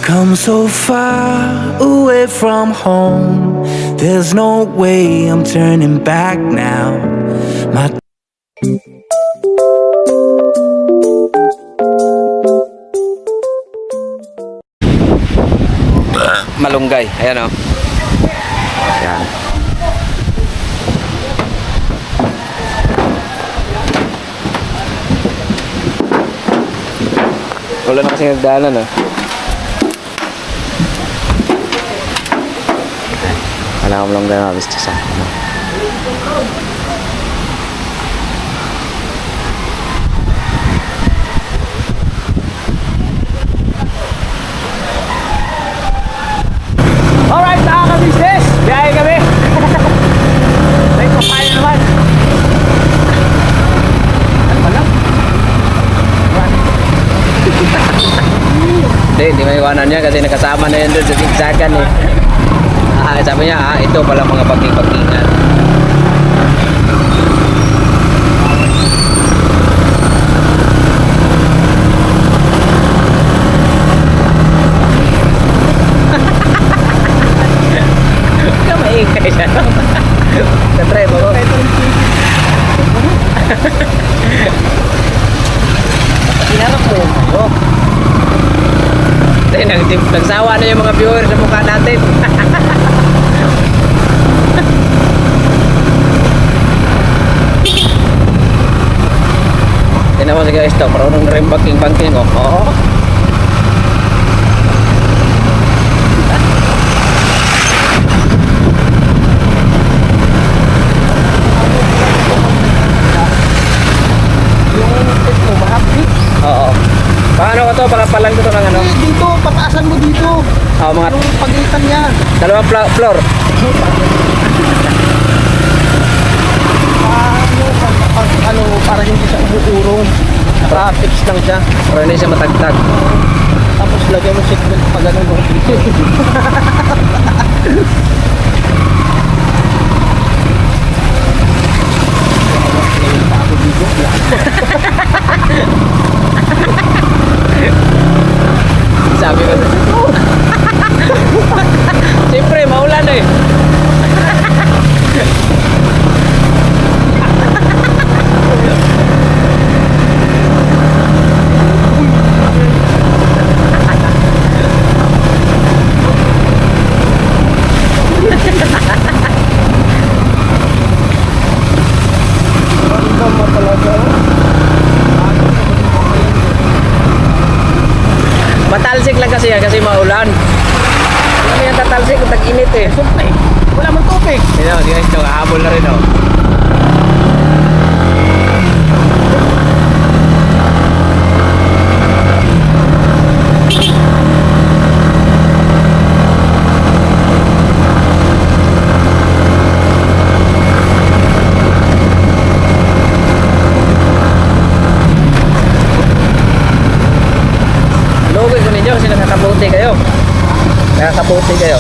come so far away from home. There's no way I'm turning back now. My Malunggay, ayan o. Ayan. Wala na kasi nagdaanan o. Wala akong malunggay na gusto sa ano. Alright, mga ka-business! Biyahe kami! Right, papayo naman! Ano pala? Hindi may iwanan niya kasi nakasama na yun doon sa zigzagan eh. Sabi niya, ito pala mga pagking-pagkingan. Maingay siya. Tatry mo ko. Hinarap mo. Oh. Nagsawa na yung mga viewers sa mukha natin. Tignan mo si guys to. Parang rin banking-banking ko. Oo. Oo. Paano ko to? Pakapalan ko to ng ano? Dito, pataasan mo dito. Oo, mga Yung pagitan niya. dalawang floor. Ano, para hindi siya umuurong. Naka-fix lang siya. Pero hindi siya matagtag. Tapos lagyan mo seatbelt pa ganun. Sabi ko siyempre, maulan eh. Matalsik lang kasi yan kasi maulan. Ano yan tatalsik kung tag-init eh. Wala mong tubig. Ito, guys, ito, kahabol na rin oh. Lugay ko ninyo kasi nakakabuti kayo. Nakakabuti kayo.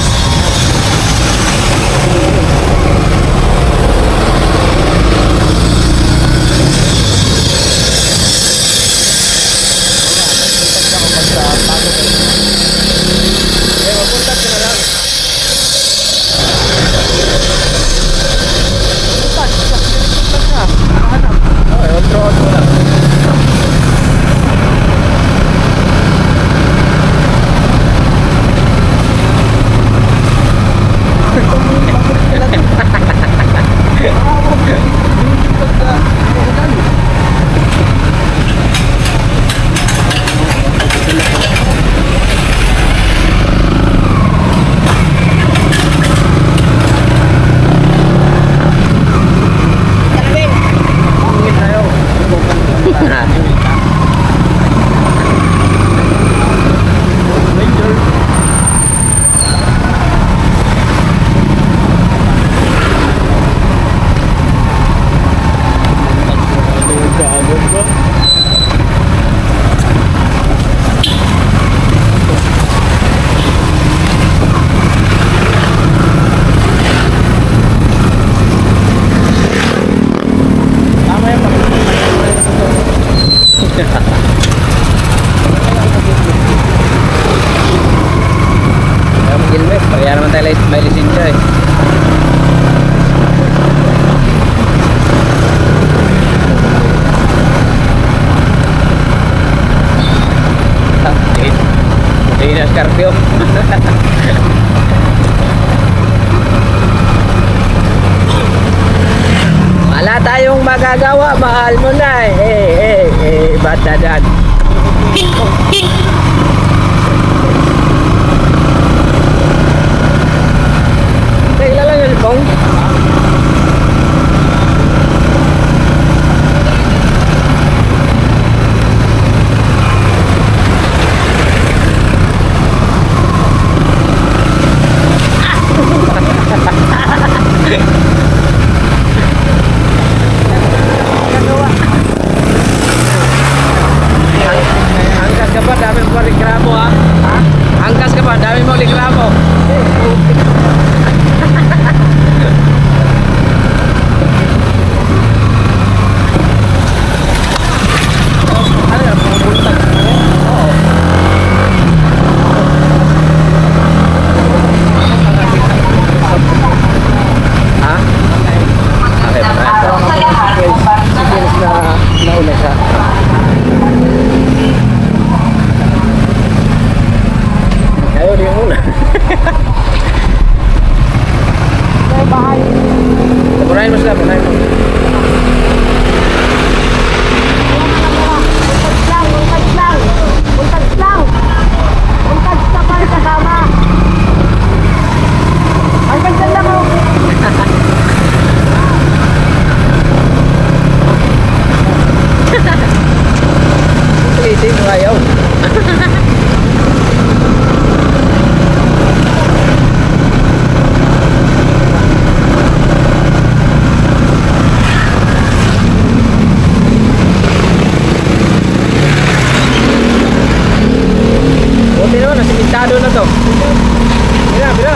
Wala tayong magagawa, mahal mo na batadan. Teka lang yung bong. Angkas ka pa, dami mo reklamo ha? Angkas ka pa, dami mo reklamo. Ha? Okay, nauna siya. Ayaw din muna. Punahin mo sila, punahin mo. Pilitin mo ayaw. Buti naman, nasimintado na to. Bila, bila.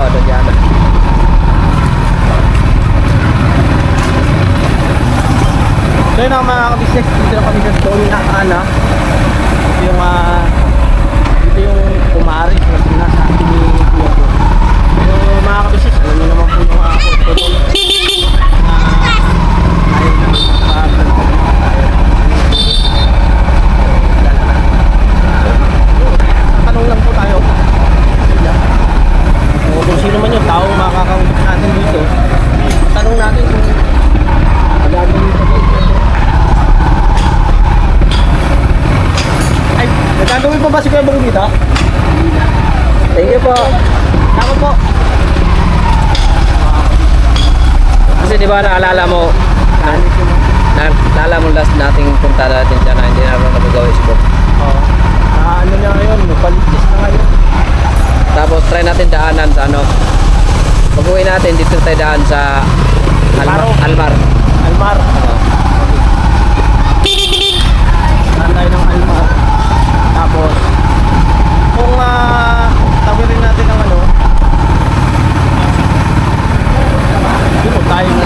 Oh, doon yan. So yun ang mga ka-business, dito na kami sa Stone na Ana. Ito yung kumari na sinasabi ni Kuya ko. So mga ka-business, alam nyo naman po yung mga photo ayaw na tanong lang po tayo. So, kung sino man yung taong makakausap natin dito, tanong natin kung magagawin sa dito. Ay, nagagawin pa ba si Kuya Bong dito? Thank you po. Tama po. Kasi di ba naalala mo, naalala mo last nating punta natin dyan na hindi na rin nagagawa isbok. Oo. Ano na ngayon, magpalitis na ngayon. Tapos try natin daanan sa ano. Pag-uwi natin, dito tayo daan sa Almar. Almar. Daan tayo ng Almar. Tapos, kung tawirin natin ang ano, dito tayo na.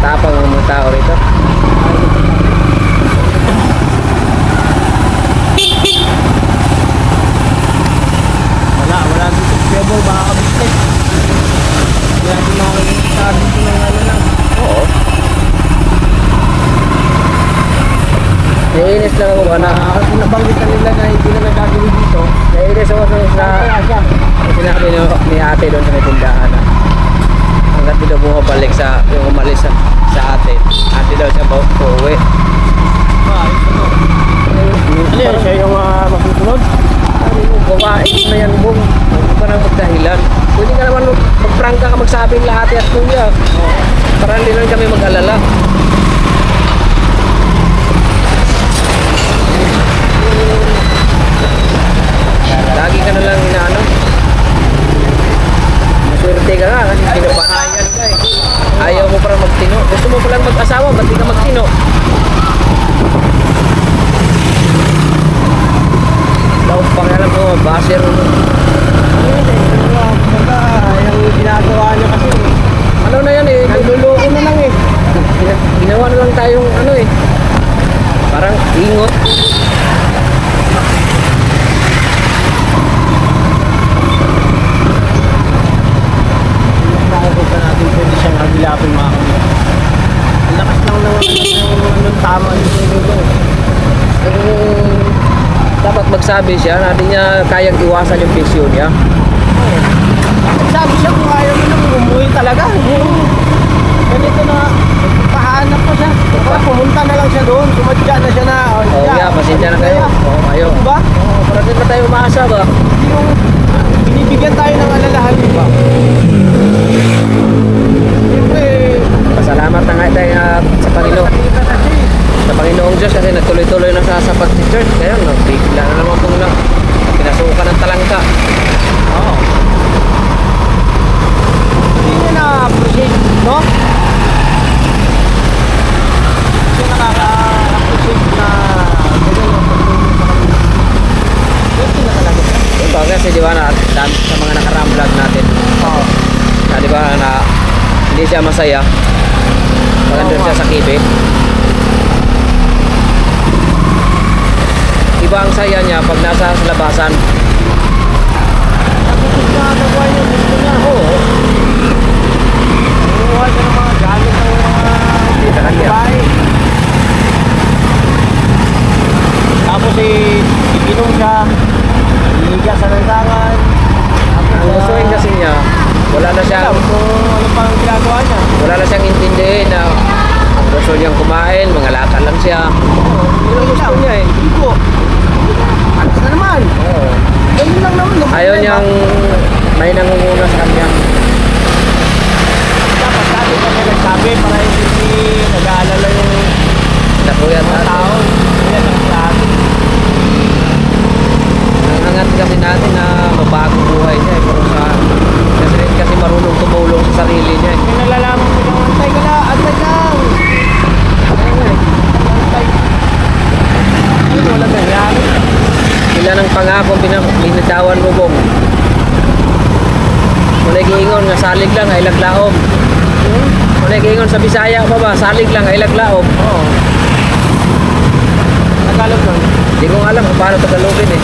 Tapang ng mga tao rito. Wala dito Kuya Bong, baka ka-business. Wala din makakita dito ng ano lang. Oo. Naiinis lang ako na. Kung nabanggit na nila na hindi na nagagawin dito, Naiinis ako sa sinabi ni ate doon sa may tindahan na hanggat di daw bumabalik sa yung umalis sa ate. Ate daw siya pauwi. ano yan, siya yung masusunod? Sabi mo, gawain mo na yan, Bong. Huwag ka nang magdahilan. Pwede ka naman magprangka ka magsabi ng lahat at kuya. Para hindi lang kami mag-alala. Ingot. Nakikita natin pwede siyang agilapin mga kapatid. Ang lakas lang ng tama nito dito. Dapat magsabi siya, natin niya kayang iwasan yung bisyo niya. Sabi siya kung ayaw mo nang umuwi talaga. Ganito na, pahanap pa siya. Baka pumunta na lang siya doon, sumadya na siya na. Oh, yeah, pasensya na kayo. Oh, ayaw. Diba? Oh, parang ba tayo umaasa ba? Yung binibigyan tayo ng alalahan, diba? Siyempre, Pasalamat na nga tayo sa Panginoon. Sa Panginoong Diyos kasi nagtuloy-tuloy na sa pag-church. Kaya bigla na naman kung na pinasukan ng talangka. oo. Hindi niya na-appreciate, no? Hindi niya nakaka-appreciate na ganyan ang pagtulong sa kanila. Ganyan na talaga siya. Diba kasi di ba na sa mga nakaraang vlog natin. Oo. Na di ba na hindi siya masaya. Maganda siya sa kibe. Iba ang saya niya pag nasa labasan. Nakikita niya nagawa niya, gusto niya. Oo. Nakuha siya ng mga gamit ng mga kanya. babae. Tapos iinom siya, hihiga sa lansangan. Ang gustuin kasi niya, wala na siyang Ano pang ginagawa niya? wala na siyang intindihin na ang gusto niyang kumain, mga lakal lang siya. Yun ang gusto niya eh. Ipo. Alas na naman. Oo. Ganun lang naman. no Ayaw problema. niyang may nangunguna sa kanya. Dapat sabi pa siya nagsabi para hindi nag-aalala yung Nakuya mga natin. tao. Yan ang sabi. Nangangat kasi natin na mabagong buhay niya. Pero kasi marunong tumulong sa sarili niya. Yung nalalaman mo yung antay ka lang. Antay lang. Antay. Ayun, wala nangyari. Ilan ang pangakong binitawan mo bong. Muna giingon nga salig lang ay laglaom. Muna giingon sa Bisaya pa ba, salig lang ay laglaom. Oo. Tagalog nun. Hindi ko alam kung paano Tagalogin eh.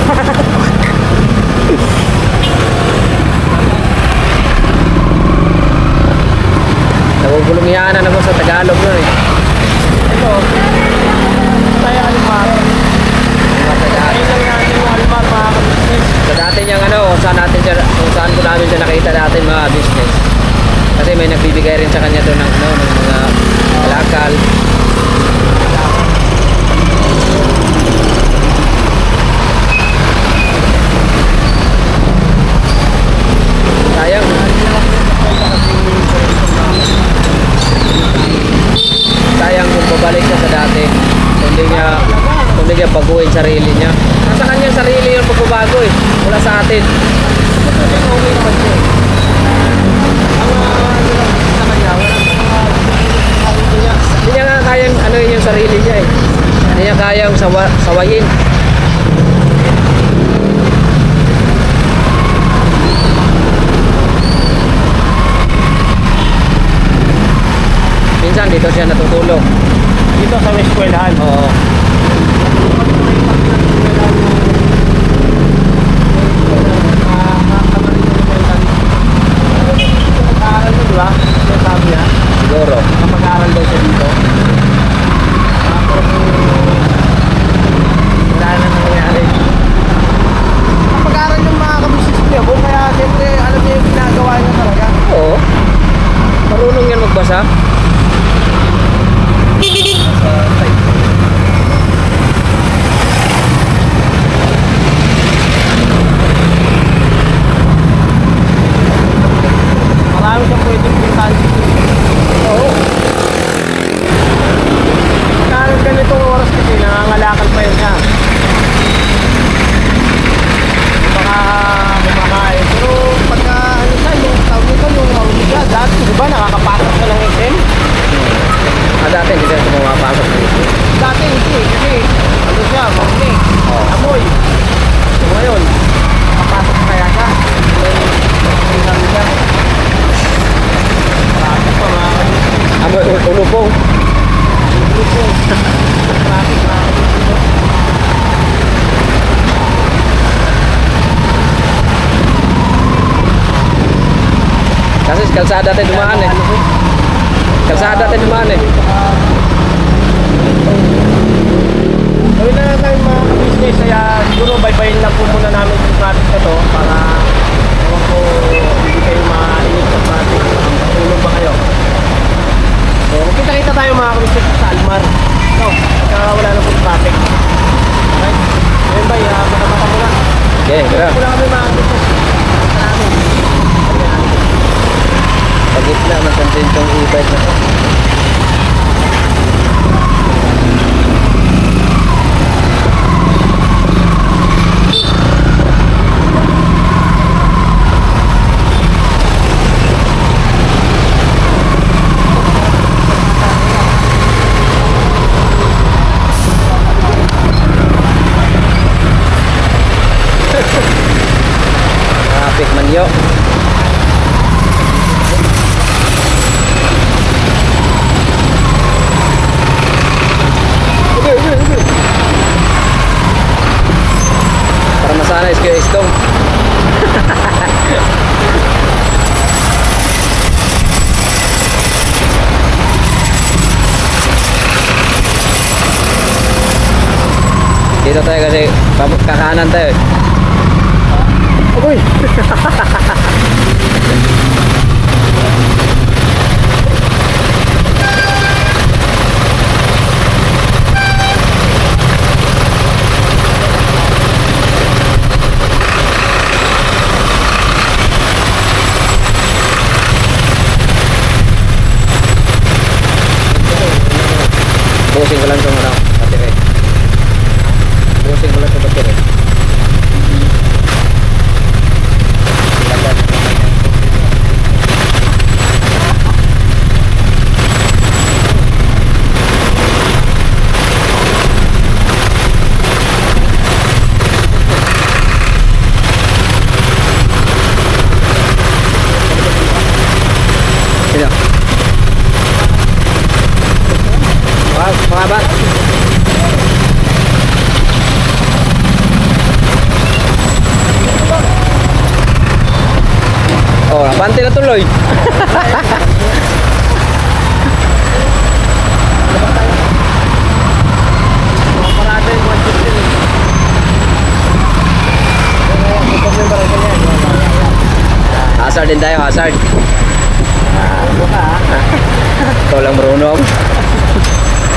Nagugulungihan na naman sa Tagalog nun eh. Ito. Tayo alimar. Ayun lang natin yung alimar mga kabisnes. Sa dati niyang kung saan ko namin siya nakita dati mga business. Kasi may nagbibigay rin sa kanya doon ng mga kalakal. Sayang. Sayang kung babalik siya sa dati. Kundi niya baguhin sarili niya. Nasa kanya sarili yung pagbabago eh. Wala sa atin. Okay naman siya. Sa kanya, Hindi niya nga kayang ano yun yung sarili niya eh. Hindi niya kayang sawayin. Minsan dito siya natutulog. dito sa may eskwelahan. Oo. Mag-aaral mo, di ba? Ito sabi niya. Siguro. Mag-aaral daw siya dito. Tapos, wala na nangyari. Mag-aaral yung mga kabisnes niya po, kaya siyempre alam niya yung ginagawa niya talaga. Oo. Marunong yan magbasa. Marami siyang pwedeng puntahan dito. Oo. Kaya ganitong oras kasi nangangalakal pa yun niya. Baka kumakain. Pero pagka ano siya, yung tawag nito, yung marunong siya. Dati, di ba, nakakapasok siya ng SM? Dati hindi siya pumapasok dito. Dati hindi, kasi ano siya, marunong. Amoy. So ngayon, nakapasok kaya siya. May sabi niya. Traffic pa mga kabisnes. Amoy ulo po. Traffic mga kabisnes. kalsada tayo dumaan eh. Kalsada tayo dumaan eh. Gawin na lang mga business, kaya siguro baybayin lang po muna namin yung traffic na to para ewan ko hindi kayo mainit sa traffic. Tulong ba kayo? So, kita-kita tayo mga business sa Almar. No, pagka wala na po traffic. Okay? Ayun ba, mata-mata mo lang. Okay, gra. Wala kami mga business sa amin. Pag-gitna ng konsentong e-bike na to. Traffic man yo. Para masanay kayo istong. Dito tayo kasi kakanan tayo eh. Uy! Busing ko lang itong battery. Busing ko lang itong battery. Sino? Mga ba? Oh, abante na tuloy. Hazard din tayo, hazard. Ikaw lang marunong.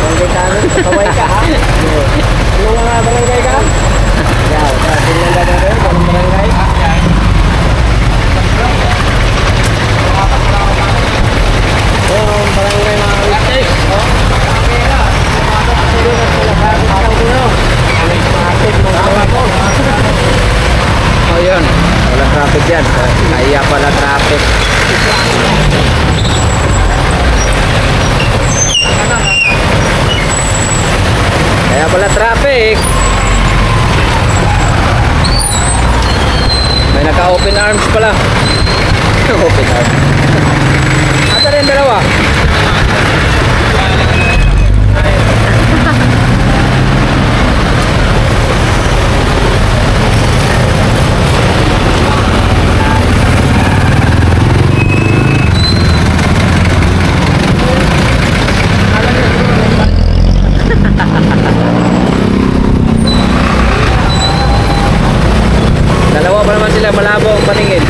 Barangay ka namin, kaway ka ha? Ano nga barangay ka? Yaw, tingnan ka na rin, anong barangay? Yung barangay mga witness, no? Oh yun, walang traffic yan. Kaya pala traffic. Kaya pala traffic. May naka-open arms pala. Open arms. Ata rin dalawa. Dalawa pa naman sila, malabo ang paningin.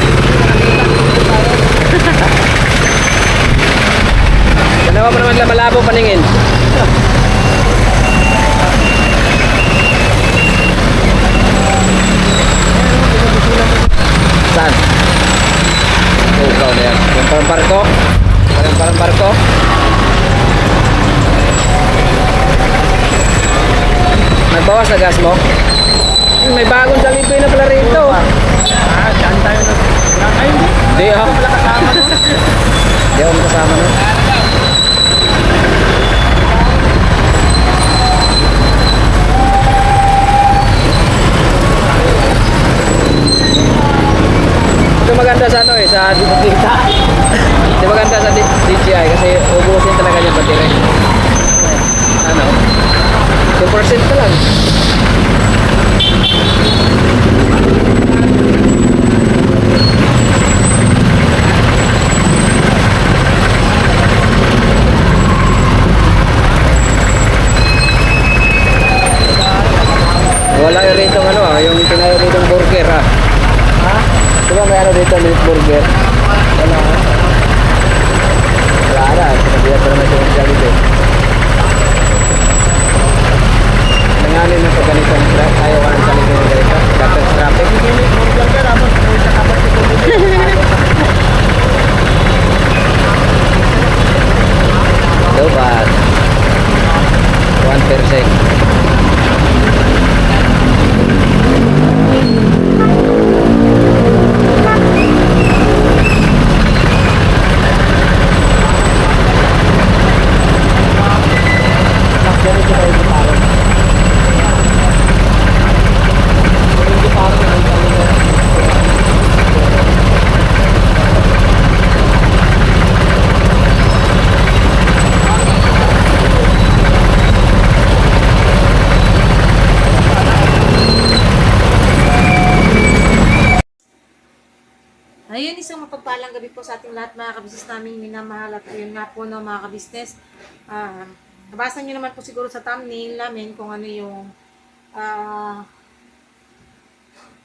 Dalawa pa naman sila, malabo ang paningin. Saan? Oh, ikaw na yan. Yung parang barko? Parang barko? Nagbawas na gas mo? May bagong Jollibee na pala rito. Saan tayo na? Ay, hindi. Hindi ako. Wala kasama no? Hindi ako kasama nun. Ito maganda sa ano eh, sa dito. Ito maganda sa DJI kasi ubusin talaga yung battery. Ano? 2% pa lang. Wala yung rito ano yung tinayo rito burger Ha? Di ba may ano dito, meat burger? Wala. Wala na, sinabihan ko naman siya ng dito. Nanganin na pag ganito tayo ka ng salito ng ganito. Dapat traffic. Hindi may burger ka, tapos may katapat ito dito. Dapat 1%. Ganito tayo sa parang. Hindi parang ang talaga. Ayun, isang mapagpalang gabi po sa ating lahat mga kabisnes naming minamahal at ayun nga po no, mga kabisnes. Nabasa nyo naman po siguro sa thumbnail namin kung ano yung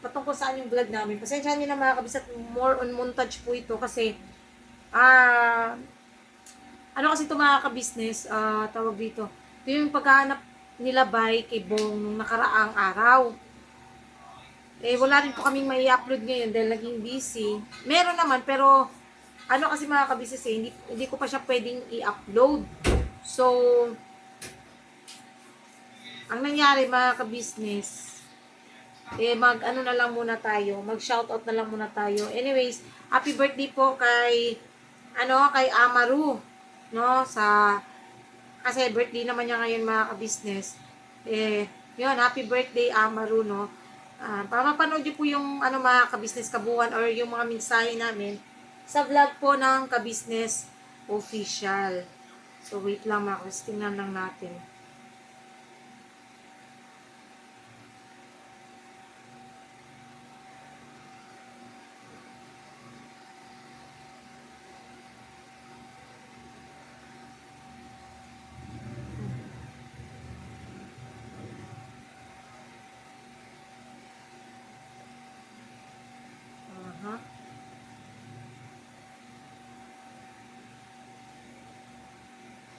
patungkol saan yung vlog namin. Pasensya nyo na mga kabisnes, more on montage po ito kasi ano kasi ito mga kabisnes, tawag dito. Ito yung paghahanap nila by kay Bong nung nakaraang araw. Wala rin po kaming may upload ngayon dahil naging busy. Meron naman, pero ano kasi mga kabisnes hindi ko pa siya pwedeng i-upload. So, ang nangyari mga kabisnes, mag-ano na lang muna tayo, mag-shoutout na lang muna tayo. Anyways, happy birthday po kay Amaru, no, kasi birthday naman niya ngayon mga kabisnes. Yun, happy birthday Amaru, no. Para mapanood nyo po yung mga kabisnes kabuuan or yung mga mensahe namin sa vlog po ng Kabisnes Official. So, wait lang mga kabisnes, tingnan lang natin.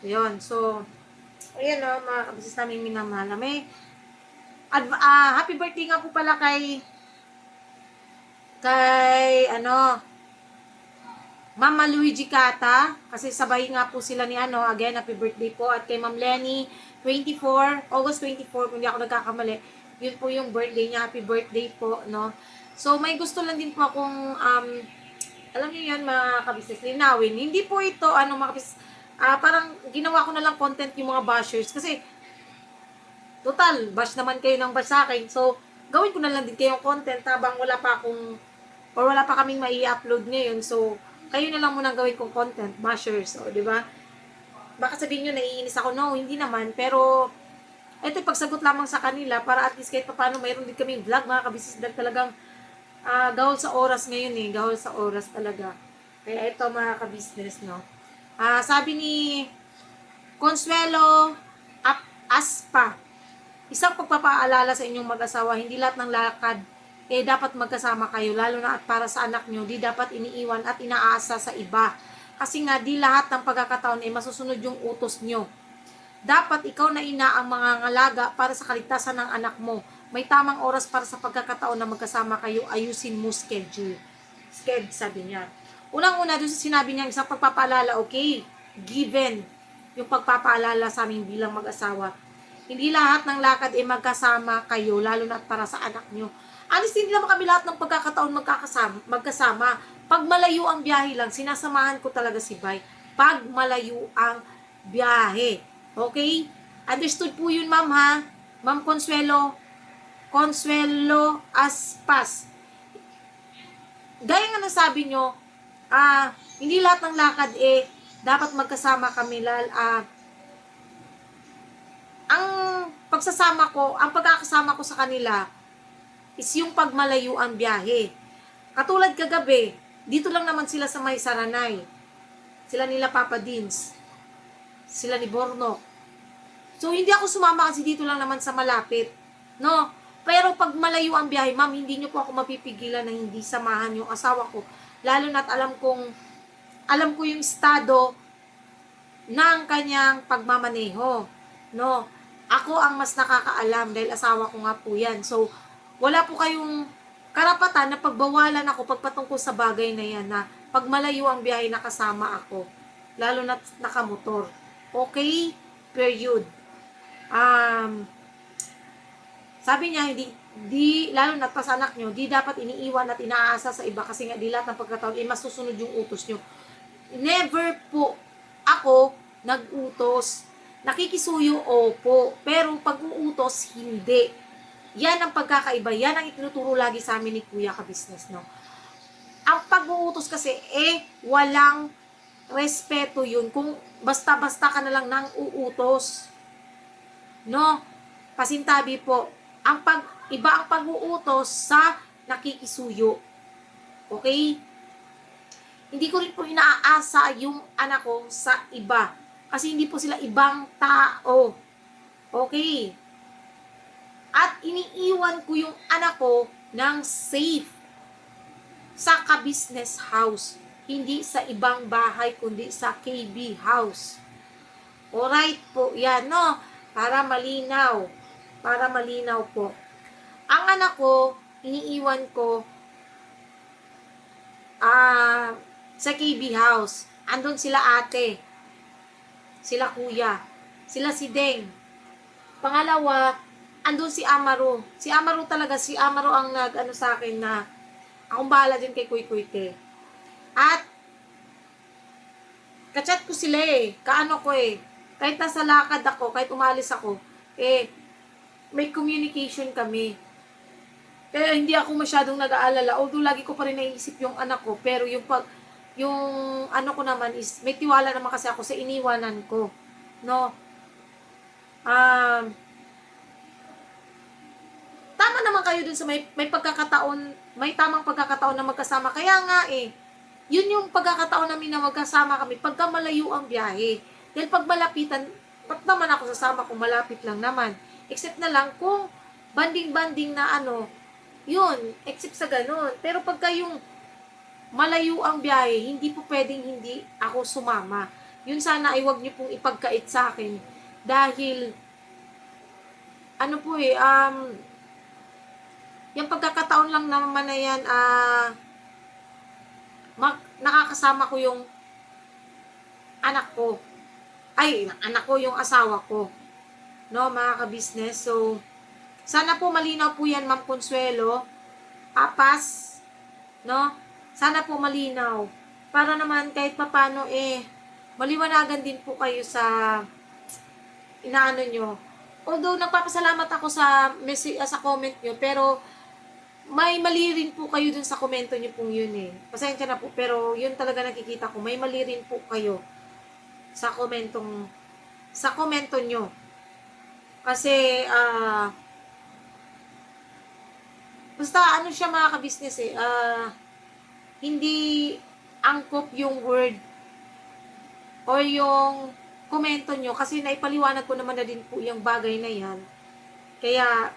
Yun, so, ayan o, mga kabisnes namin minamahal. Happy birthday nga po pala kay Mama Luigi Cata, kasi sabay nga po sila ni again, happy birthday po, at kay Ma'am Lenny, August 24, kung di ako nagkakamali, yun po yung birthday niya, happy birthday po, no? So, may gusto lang din po akong, alam niyo yan mga kabisnes, linawin, hindi po ito, mga kabisnes, parang ginawa ko na lang content yung mga bashers, kasi, total, bash naman kayo ng bash sa akin, so, gawin ko na lang din kayong content habang wala pa kaming mai-upload ngayon, so, kayo na lang munang gawin kong content, bashers, o, di ba? Baka sabihin nyo, naiinis ako, no, hindi naman, pero, ito pagsagot lamang sa kanila, para at least kahit paano, mayroon din kaming vlog, mga kabisnes, dahil talagang, gahol sa oras ngayon gahol sa oras talaga. Kaya ito mga kabisnes, no. Sabi ni Consuelo Aspa, isang pagpapaalala sa inyong mag-asawa, hindi lahat ng lakad dapat magkasama kayo, lalo na at para sa anak nyo, di dapat iniiwan at inaasa sa iba. Kasi nga, di lahat ng pagkakataon masusunod yung utos nyo. Dapat ikaw na ina ang mga ngalaga para sa kaligtasan ng anak mo. May tamang oras para sa pagkakataon na magkasama kayo, ayusin mo schedule. Sabi niya. Unang-una, doon sa sinabi niya, isang pagpapaalala, okay, given yung pagpapaalala sa amin bilang mag-asawa. Hindi lahat ng lakad magkasama kayo, lalo na para sa anak nyo. Honestly, hindi naman kami lahat ng pagkakataon magkasama. Pag malayo ang biyahe lang, sinasamahan ko talaga si Bay. Pag malayo ang biyahe. Okay? Understood po yun, ma'am, ha? Ma'am Consuelo Aspas. Gaya nga nasabi nyo, hindi lahat ng lakad dapat magkasama kami. Ang pagkakasama ko sa kanila is yung pagmalayo ang biyahe. Katulad kagabi, dito lang naman sila sa may Saranay. Sila nila Papa Dins. Sila ni Bornok. So, hindi ako sumama kasi dito lang naman sa malapit. No? Pero pag malayo ang biyahe, ma'am, hindi niyo po ako mapipigilan na hindi samahan yung asawa ko. Lalo na't alam ko yung estado ng kanyang pagmamaneho. No? Ako ang mas nakakaalam dahil asawa ko nga po yan. So, wala po kayong karapatan na pagbawalan ako pagpatungkol sa bagay na yan na pag malayo ang biyahe nakasama ako. Lalo na nakamotor. Okay? Period. Sabi niya, lalo na pa sa anak nyo, di dapat iniiwan at inaasa sa iba kasi nga di lahat ng pagkataon masusunod yung utos nyo. Never po ako nag-utos. Nakikisuyo, opo. Pero pag-uutos, hindi. Yan ang pagkakaiba. Yan ang itinuturo lagi sa amin ni Kuya Ka-Business, no? Ang pag-uutos kasi, walang respeto yun. Kung basta-basta ka na lang nang uutos. No? Pasintabi po. Iba ang pag-uutos sa nakikisuyo. Okay? Hindi ko rin po inaasa yung anak ko sa iba. Kasi hindi po sila ibang tao. Okay? At iniiwan ko yung anak ko ng safe sa ka-business house. Hindi sa ibang bahay, kundi sa KB house. Alright po, yan, no? Para malinaw. Para malinaw po. Ang anak ko, iniiwan ko sa KB house. Andun sila ate. Sila kuya. Sila si Deng. Pangalawa, andun si Amaro. Si Amaro ang nag-ano sa akin na akong bahala din kay Kuy Kuy Te. At kachat ko sila kaano ko kahit nasa lakad ako, kahit umalis ako, may communication kami. Kaya hindi ako masyadong nag-aalala. Although lagi ko pa rin naiisip yung anak ko, pero yung ano ko naman is, may tiwala naman kasi ako sa iniwanan ko. No? Tama naman kayo dun sa may pagkakataon, may tamang pagkakataon na magkasama. Kaya nga yun yung pagkakataon namin na magkasama kami pagka malayo ang biyahe. Dahil pag malapitan, ba't naman ako sasama kung malapit lang naman? Except na lang kung banding-banding na yun, except sa ganun. Pero pagka yung malayo ang biyahe, hindi po pwedeng hindi ako sumama. Yun sana ay wag niyo pong ipagkait sa akin. Dahil, yung pagkakataon lang naman na yan, nakakasama ko yung anak ko. Anak ko, yung asawa ko. No, mga ka-business. So, sana po malinaw po yan, Ma'am Consuelo. Apas, no? Sana po malinaw. Para naman kahit papano, maliwanagan din po kayo sa inaano nyo. Although, nagpapasalamat ako sa comment nyo, pero may mali rin po kayo dun sa komento nyo pong yun Pasensya na po, pero yun talaga nakikita ko. May mali rin po kayo sa komento nyo. Kasi, basta siya mga ka-business hindi angkop yung word o yung komento nyo kasi naipaliwanag ko naman na din po yung bagay na yan. Kaya,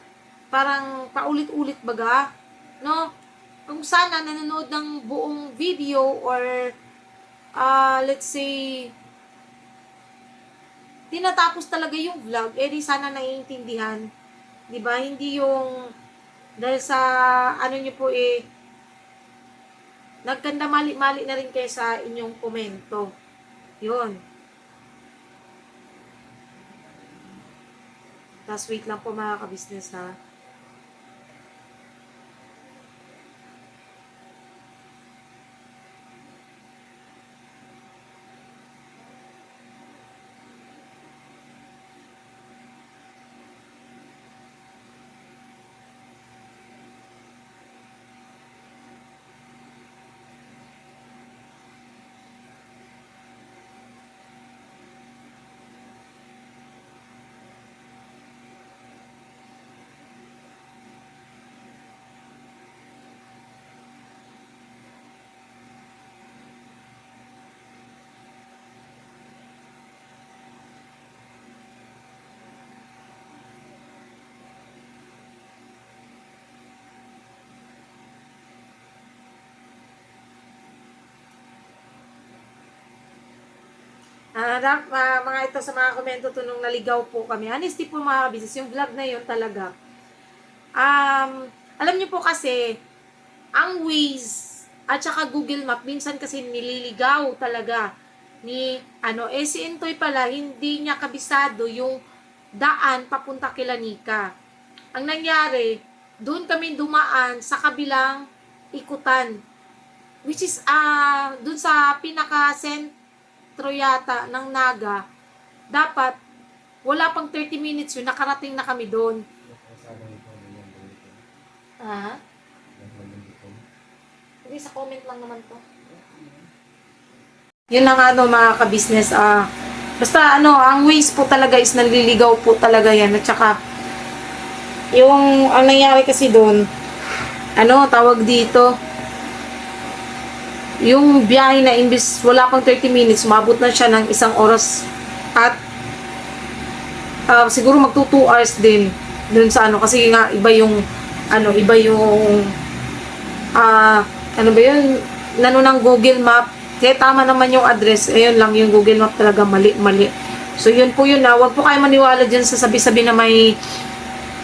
parang paulit-ulit baga, no? Kung sana nanonood ng buong video or let's say tinatapos talaga yung vlog, di sana naiintindihan. 'Di ba? Hindi yung dahil sa nyo po nagkanda mali-mali na rin kayo sa inyong komento. 'Yun. Tapos wait lang po mga ka-business ha. Mga ito sa mga komento to nung naligaw po kami. Honesty po mga business, yung vlog na yun talaga. Alam niyo po kasi, ang Waze at saka Google Map, minsan kasi nililigaw talaga ni, si Intoy pala, hindi niya kabisado yung daan papunta kila Nika. Ang nangyari, doon kami dumaan sa kabilang ikutan. Which is, doon sa pinaka-sentro yata ng Naga, dapat, wala pang 30 minutes yun, nakarating na kami doon. Hindi, sa comment lang naman to. Yun lang mga ka-business. Basta ang Waze po talaga is naliligaw po talaga yan. At saka, ang nangyari kasi doon, tawag dito, yung biyahe na imbis wala pang 30 minutes, umabot na siya ng 1 oras. At, siguro magto 2 hours din doon sa kasi nga, iba yung ng Google Map. Kaya tama naman yung address. Ayun lang, yung Google Map talaga mali. So, yun po yun na. Huwag po kayo maniwala dyan sa sabi-sabi na may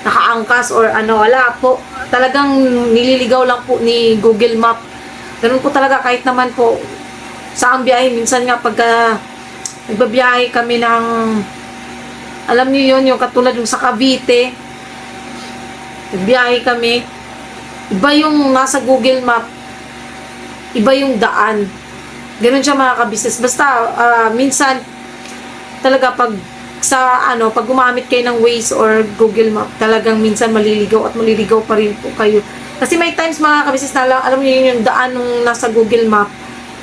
nakaangkas or wala po. Talagang nililigaw lang po ni Google Map. Ganun po talaga kahit naman po sa ang biyahe. Minsan nga pagka nagbabiyahe kami ng, alam niyo yun, yung katulad yung sa Cavite. Nagbiyahe kami. Iba yung nasa Google Map. Iba yung daan. Ganun siya mga ka-business. Basta, minsan, talaga pag gumamit kayo ng Waze or Google Map, talagang minsan maliligaw at maliligaw pa rin po kayo. Kasi may times mga ka-business na alam niyo yung daan nung nasa Google Map,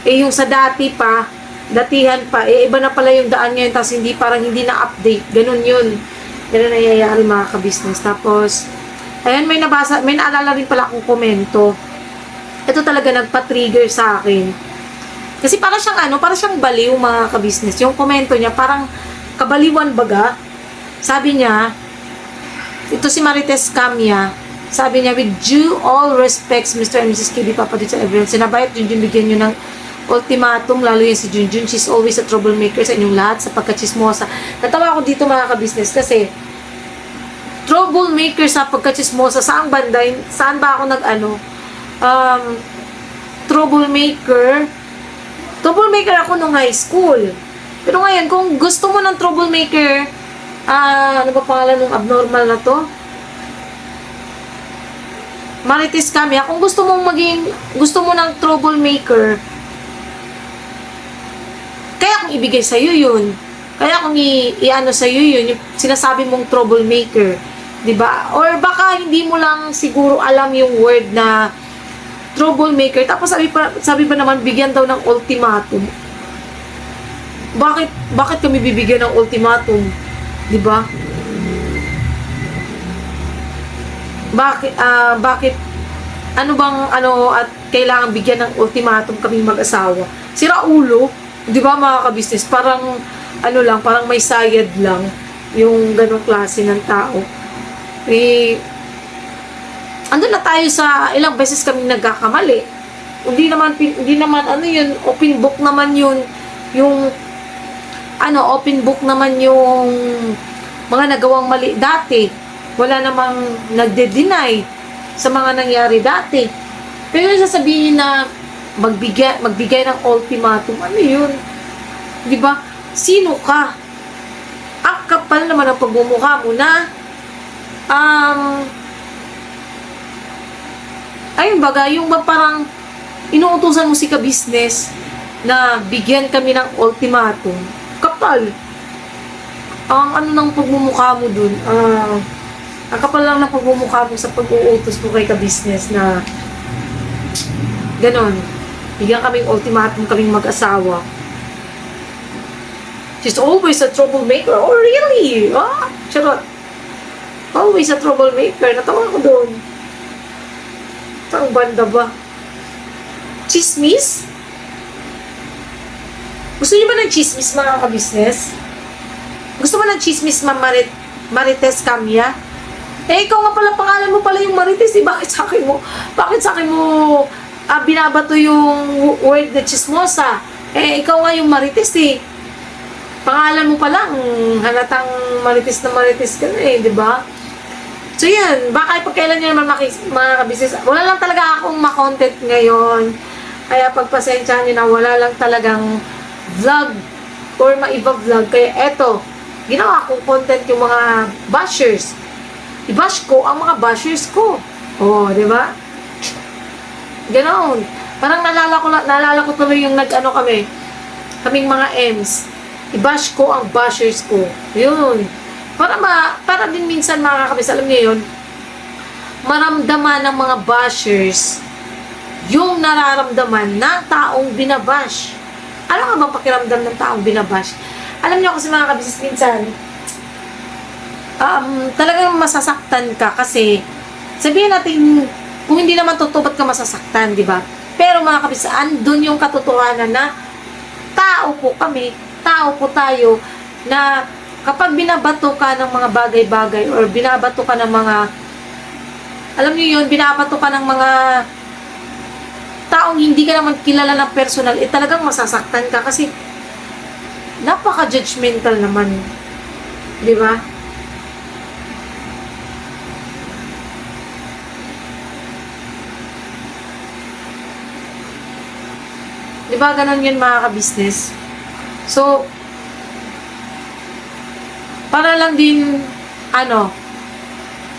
yung sa datihan pa, iba na pala yung daan ngayon, tapos parang hindi na-update. Ganun yun. Ganun nangyayari mga ka-business. Tapos, ayun, may naalala rin pala akong komento. Ito talaga nagpa-trigger sa akin. Kasi para siyang baliw mga ka-business. Yung komento niya, parang kabaliwan baga. Sabi niya, ito si Marites Camia, sabi niya, with due all respects, Mr. and Mrs. KB Papadit sa everyone, sinabayat Junjun bigyan niyo ng ultimatum, lalo yan si Junjun, she's always a troublemaker sa inyong lahat, sa pagkachismosa. Natawa ako dito mga ka-business kasi, troublemaker sa pagkachismosa, saan banda, saan ba ako troublemaker ako nung high school. Pero ngayon, kung gusto mo ng troublemaker, ano ba pangalan ng abnormal na to? Marites Camia, kung gusto mo ng troublemaker, kaya kung ibigay sa'yo yun. Kaya kung i-ano sa'yo yun, yung sinasabi mong troublemaker. Diba? Or baka hindi mo lang siguro alam yung word na troublemaker. Tapos sabi pa naman, bigyan daw ng ultimatum. Bakit kami bibigyan ng ultimatum? Diba? Bakit at kailangan bigyan ng ultimatum kaming mag-asawa? Sira ulo, 'di ba mga ka-business? Parang parang may sayad lang yung ganong klase ng tao. Andun na tayo sa ilang beses kaming nagkakamali. Hindi naman yun, open book naman yun. Open book naman yung mga nagawang mali dati. Wala namang nagde-deny sa mga nangyari dati. Pero sasabihin na magbigay ng ultimatum, ano yun? Di ba? Sino ka? Ang kapal naman ang pagmumukha mo na ayun baga, yung parang inuutusan mo si ka-business na bigyan kami ng ultimatum. Kapal. Ang ng pagmumukha mo dun, ang kapal lang ng pagmumukha mo sa pag-uutos mo kay ka-business na ganon. Bigyan kaming ultimatum, kaming mag-asawa. She's always a troublemaker. Oh, really? Charot. Always a troublemaker. Natawa ko doon. Saan banda ba? Chismis? Gusto niyo ba ng chismis mga ka-business? Gusto mo ng chismis, Ma'am Marites Camia? Ikaw nga pala, pangalan mo pala yung Marites, eh. Bakit sa akin mo binabato yung word na chismosa? Ikaw nga yung Marites, eh. pangalan mo pa lang, halatang marites na marites ka na eh, di ba? So yan, baka pagkailan nyo naman mga kabisnes, wala lang talaga akong makontent ngayon. Kaya pagpasensyahan nyo na wala lang talagang vlog or maiba-vlog. Kaya eto, ginawa kong content yung mga bashers. I-bash ko ang mga bashers ko. Oh, di ba? Ganoon. Parang naalala ko tuloy yung nag-ano kaming mga M's. I-bash ko ang bashers ko. Yun. Para din minsan mga kakabis, alam niyo yun, maramdaman ng mga bashers yung nararamdaman ng taong binabash. Ano nga bang pakiramdam ng taong binabash? Alam niyo kasi mga kabis, minsan, talagang masasaktan ka kasi, sabihin natin, kung hindi naman totoo, ba't ka masasaktan, di ba? Pero mga kabis, andun yung katotohanan na tao po kami, tao po tayo, na kapag binabato ka ng mga bagay-bagay or binabato ka ng mga, alam niyo yun, binabato ka ng mga taong hindi ka naman kilala ng personal, talagang masasaktan ka kasi napaka-judgmental naman. Di ba? Di ba ganun yun mga ka-business? So, para lang din,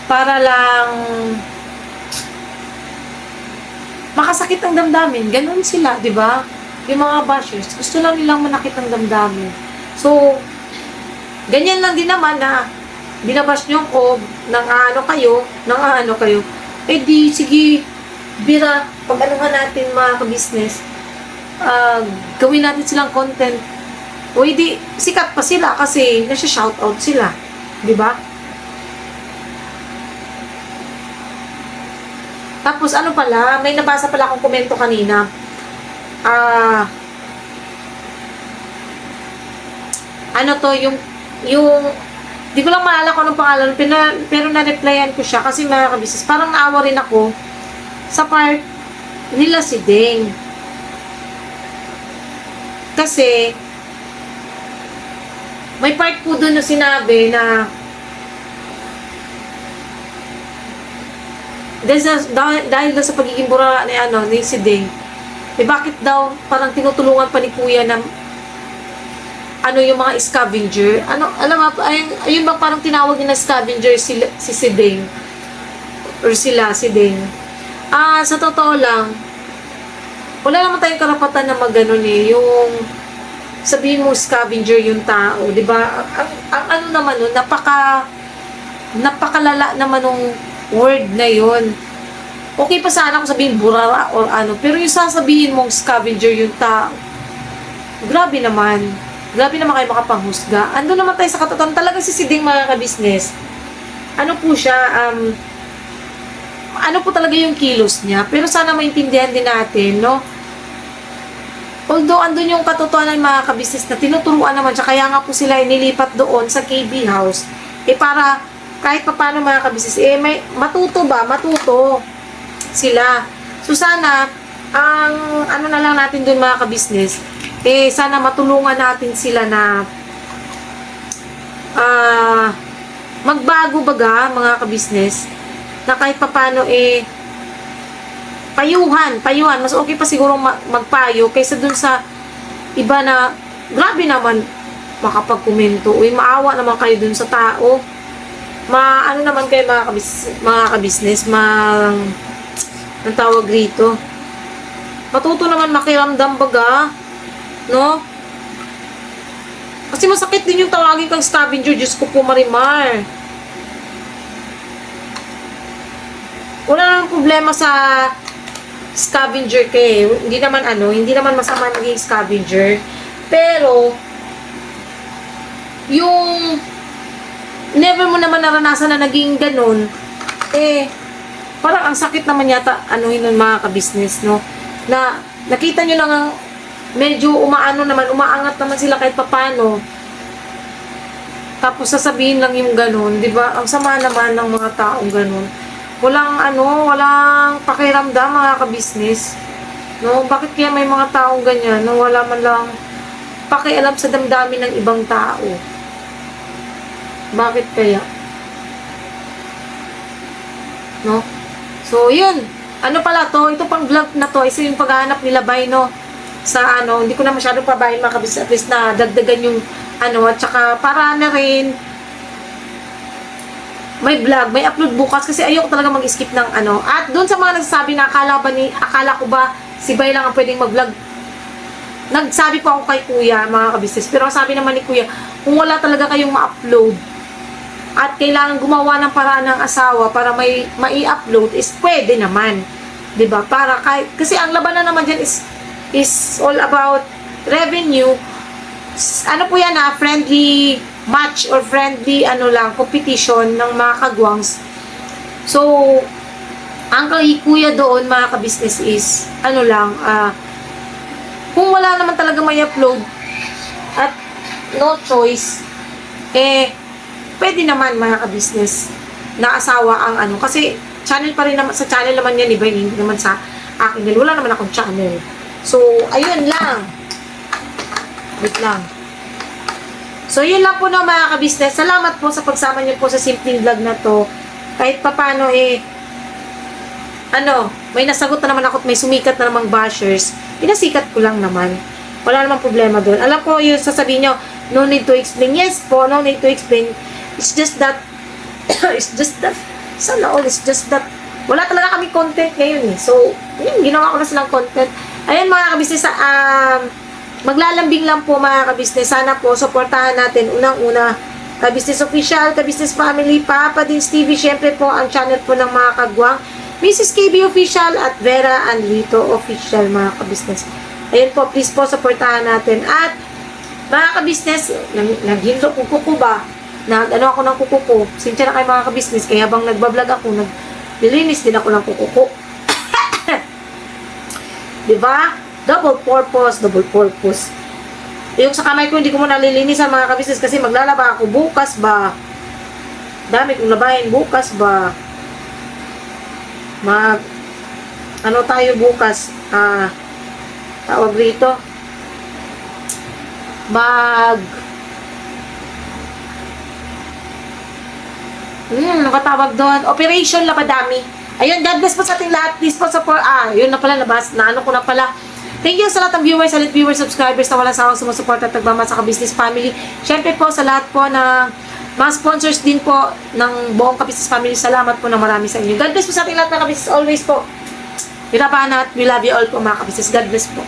para lang makasakit ang damdamin. Ganun sila, di ba? Yung mga bashers, gusto lang nilang manakit ang damdamin. So, ganyan lang din naman na binabash nyo ko, nang ano kayo, eh di, sige, bira, pag-anuhan natin mga ka-business, gawin natin silang content. O hindi, sikat pa sila kasi nasa-shoutout sila. Di ba? Tapos ano pala, may nabasa pala akong komento kanina. Ano to, yung di ko lang maalala kung anong pangalan, pero na-replyan ko siya kasi mga kabisnes, parang naawa rin ako sa part nila si Deng. Kasi, may part po doon na sinabi na dahil sa pagiging bura ni si Deng, bakit daw parang tinutulungan pa ni Kuya na yung mga scavenger, ayun ba parang tinawag niya na scavenger si Deng or si Deng. Sa totoo lang, wala naman tayong karapatan na mag-ganon yung sabihin mo scavenger yung tao, di ba? Ang ano naman nun, napakalala naman nung word na yun. Okay pa sana kung sabihin burara or pero yung sasabihin mong scavenger yung tao, grabe naman kayo makapanghusga. Ando naman tayo sa katotohanan, talagang si Siding mga ka-business. Ano po siya, ano po talaga yung kilos niya, pero sana maintindihan din natin, no? Although andun yung katotohanan ng mga ka-business na tinuturuan naman siya, kaya nga po sila inilipat doon sa KB House, para kahit pa paano mga ka-business, may matuto sila. So sana, ang na lang natin doon mga ka-business, sana matulungan natin sila na magbago baga mga ka-business, na kahit pa paano payuhan. Mas okay pa siguro magpayo kaysa dun sa iba na grabe naman makapagkomento. Uy, maawa naman kayo dun sa tao. Ano naman kayo mga ka-business, ang tawag rito. Matuto naman makiramdam baga, no? Kasi masakit din yung tawagin kang scavenger. Diyos ko po, Marimar. Wala namang problema sa scavenger hindi naman masama maging scavenger, pero yung never mo naman naranasan na naging ganun, parang ang sakit naman yata yun mga ka-business, no, na nakita nyo lang medyo umaangat naman sila kahit papano, tapos sasabihin lang yung ganun, di ba? Ang sama naman ng mga taong ganun. Walang pakiramdam mga ka-business. No, bakit kaya may mga taong ganyan, no, wala man lang pakialam sa damdamin ng ibang tao. Bakit kaya? No? So, yun. Ano pala to? Ito pang vlog na to. Isa yung paghahanap nila Bay, no? Sa ano, hindi ko na masyado pabayin mga kabis. At least na dagdagan yung ano. At saka para na rin may vlog, may upload bukas kasi ayoko talaga mag-skip ng ano. At doon sa mga nagsasabi na akala ko ba si Bay lang ang pwedeng mag-vlog. Nagsabi po ako kay Kuya, mga kabisnes. Pero sabi naman ni Kuya, kung wala talaga kayong ma-upload at kailangan gumawa ng paraan ng asawa para may mai-upload, is pwede naman. 'Di ba? Para kasi ang labanan naman diyan is all about revenue. Ano po yan friendly match or friendly competition ng mga kagwangs. So, ang kay Kuya doon mga kabisnes is kung wala naman talaga may upload at no choice, pwede naman mga kabisnes na asawa ang kasi channel pa rin naman, sa channel naman yan, iba hindi naman sa akin. Wala naman akong channel. So, ayun lang. Wait lang. So, yun lang po na mga kabisnes. Salamat po sa pagsama niyo po sa simpleng vlog na to. Kahit papano may nasagot na naman ako at may sumikat na namang bashers. Pinasikat ko lang naman. Wala namang problema doon. Alam ko yung sasabihin nyo, no need to explain. Yes po, no need to explain. It's just that, sana all, it's just that, wala talaga kami content ngayon So, yun, ginawa ko na silang content. Ayan mga kabisnes, maglalambing lang po mga kabisnes. Sana po, supportahan natin. Unang-una, Kabisnes Official, Kabisnes Family, Papa Dins TV, syempre po ang channel po ng mga kagwang, Mrs. KB Official at Vera Anlito Official mga kabisnes. Ayun po, please po, supportahan natin. At mga kabisnes, naghinto ko kuko ba? Ako ng kuko ko. Sinsya na kayo mga kabisnes, kaya habang nagbablog ako, naglilinis din ako ng kuko ko. Diba? Double purpose. Yung sa kamay ko, hindi ko muna nalilinisan mga kabisnes kasi maglalaba ako bukas ba. Dami kong labahin bukas ba. Tayo bukas? Tawag rito. Nakatawag doon. Operation Labadami. Ayun, God bless po sa ating lahat. Please po support. Yun na pala, nabas. Ko na pala. Thank you sa lahat ng viewers, subscribers na walang sawang sumusuporta at nagmamahal sa Kabisnes Family. Syempre po sa lahat po ng mga sponsors din po ng buong Kabisnes Family. Salamat po na marami sa inyo. God bless po sa ating lahat ng Kabisnes. Always po. Hirapan at we love you all po mga Kabisnes. God bless po.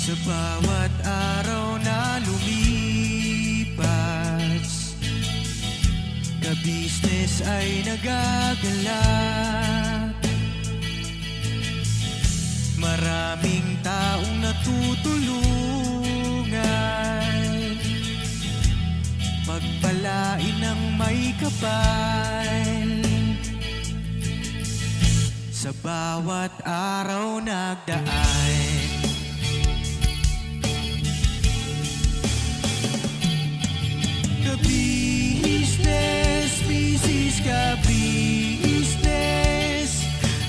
Sa bawat araw na lumipas, kabisnes ay nagagalak. Maraming taong natutulungan, pagpalain ng may kapal. Sa bawat araw nagdaan, Business, Business,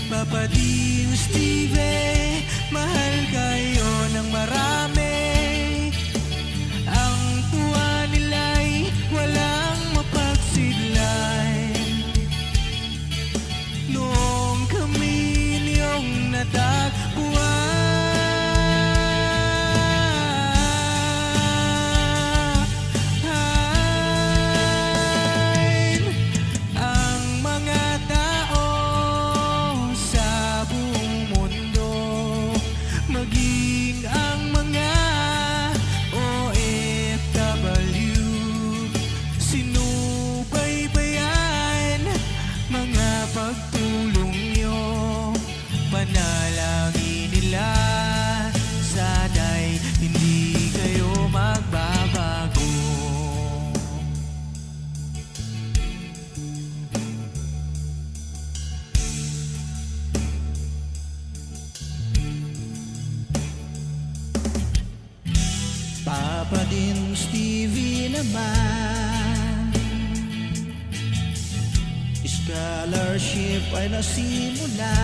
Papa Dins TV, mahal kayo ng marami. Ang tuwa nila'y walang mapagsidlay. Noong kami niyong natagpuan, naman. Scholarship ay nasimula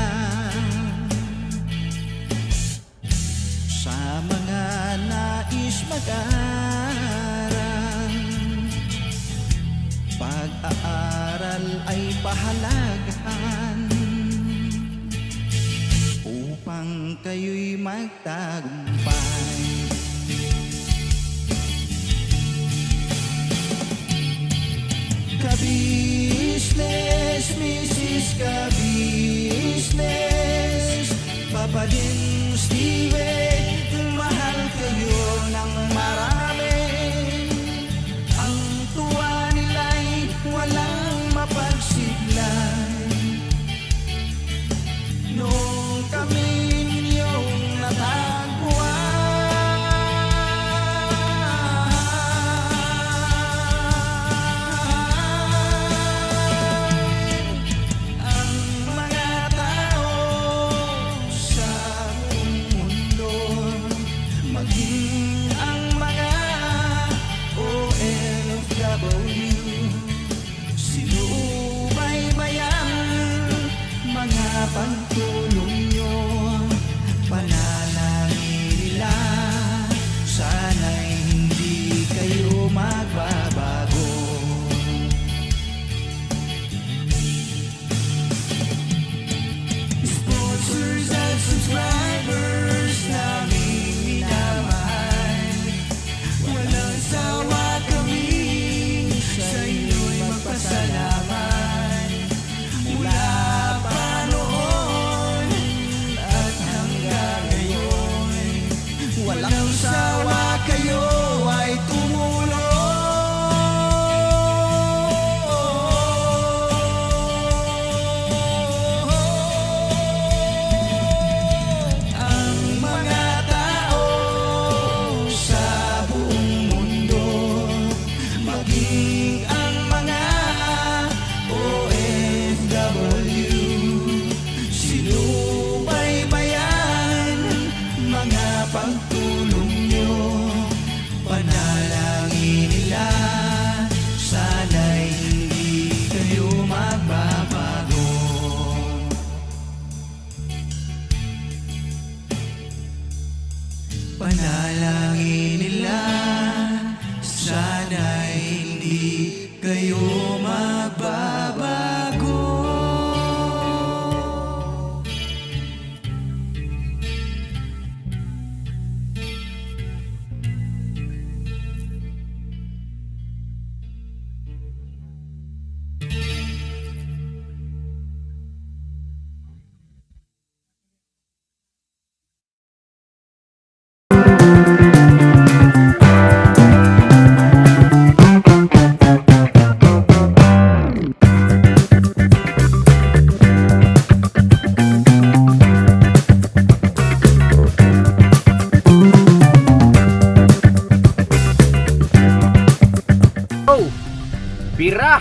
sa mga nais mag-aral. Pag-aaral ay pahalagahan upang kayo'y magtagumpay. Ka-business, Mrs. Ka-business, Papa din Steven, mahal kayo ng marami. Ang tuwa nila'y walang mapagsiglay. Nung kami ninyong natagpuan, ang mga tao sa buong mundo, maging ang mga OFW, sinubaybayan mga pagtulong nyo, panalangin nila, sana'y hindi kayo magbabago. Sponsors at subscribers naming minamahal, walang sawa kami sa inyo'y magpasalamat. Mula pa noon at hanggang ngayon, walang sawa kayo ay tumulong. Ang mga tao sa buong mundo, maging ang mga OFW, sinubaybayan mga pagtulong nyo, panalangin nila, sana'y hindi kayo magbabago. Panalangin nila, sana'y hindi kayo magbabago. Bira!